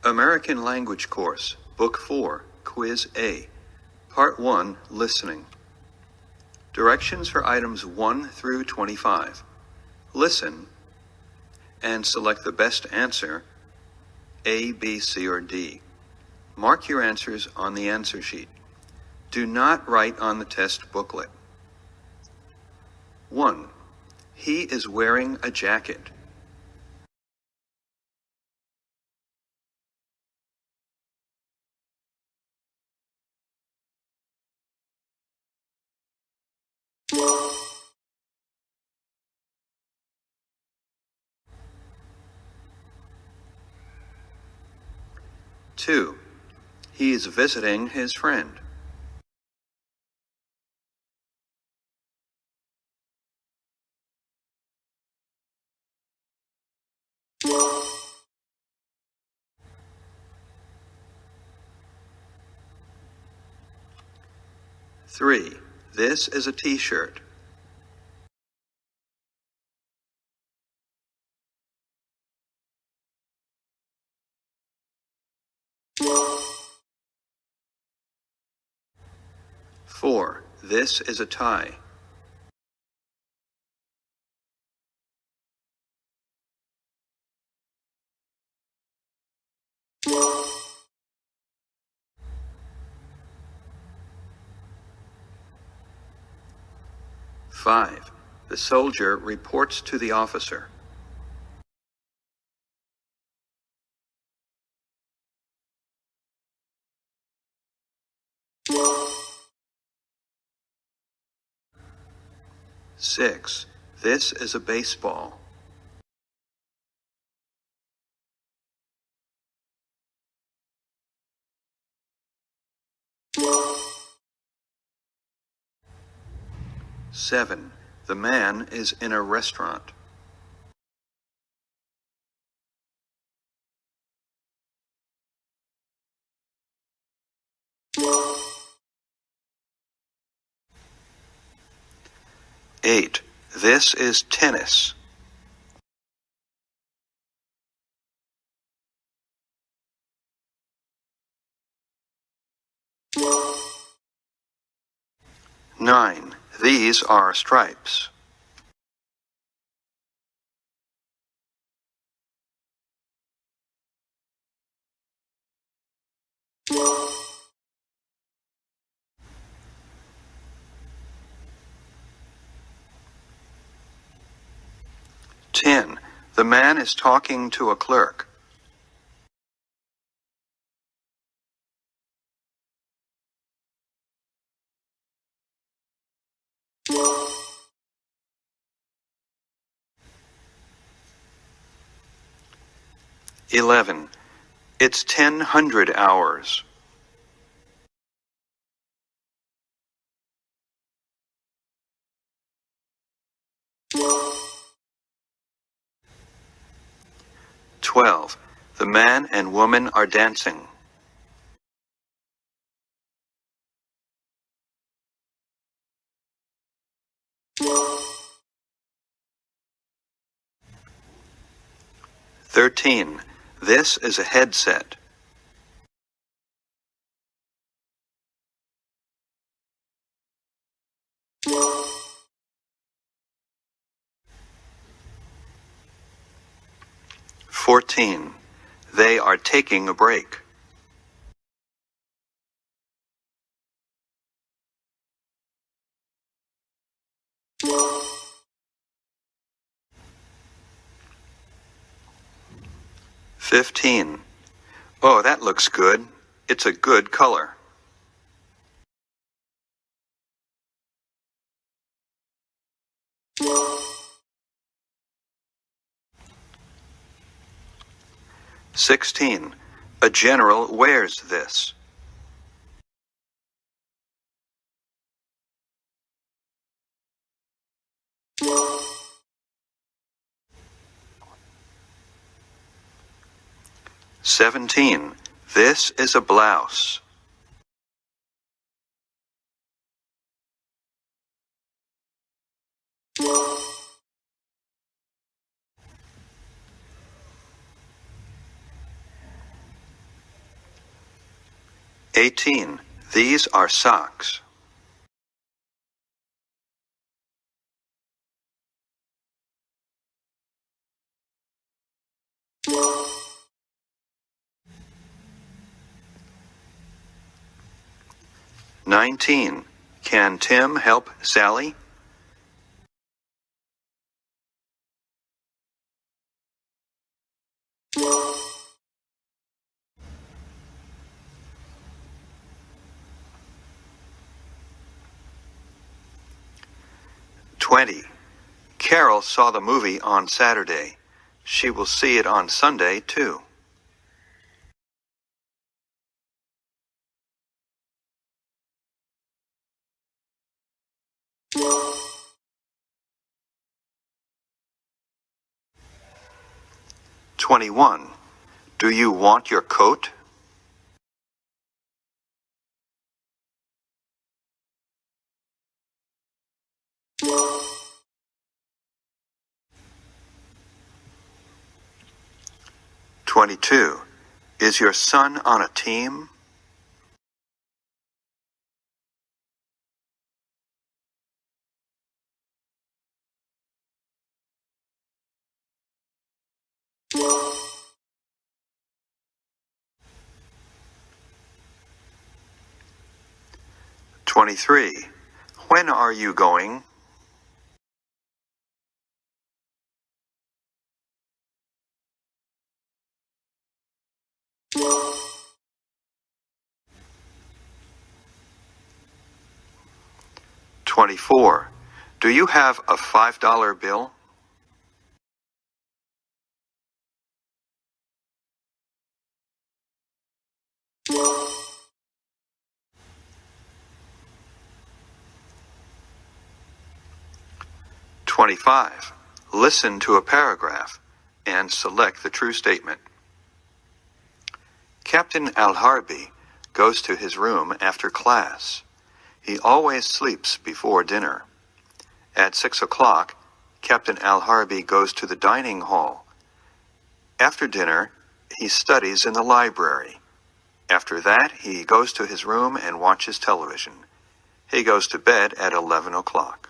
American Language Course, Book 4, Quiz A, Part 1, Listening. Directions for items 1 through 25. Listen and select the best answer, A, B, C, or D. Mark your answers on the answer sheet. Do not write on the test booklet. 1. He is wearing a jacket. 2. He is visiting his friend. 3. This is a t-shirt. 4. This is a tie. 5. The soldier reports to the officer. 6. This is a baseball. 7. The man is in a restaurant. 8. This is tennis. 9. These are stripes. 10. The man is talking to a clerk. 11. It's 10:00 hours. 12. The man and woman are dancing. 13. This is a headset. 14. They are taking a break. 15. Oh, that looks good. It's a good color. 16. A general wears this. 17. This is a blouse. 18. These are socks. 19. Can Tim help Sally? 20. Carol saw the movie on Saturday. She will see it on Sunday, too. 21. Do you want your coat? 22. Is your son on a team? 23. When are you going? 24. Do you have a $5 bill? 25. Listen to a paragraph and select the true statement. Captain Al-Harbi goes to his room after class. He always sleeps before dinner. At 6 o'clock, Captain Al-Harbi goes to the dining hall. After dinner, he studies in the library. After that, he goes to his room and watches television. He goes to bed at 11 o'clock.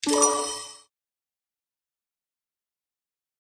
You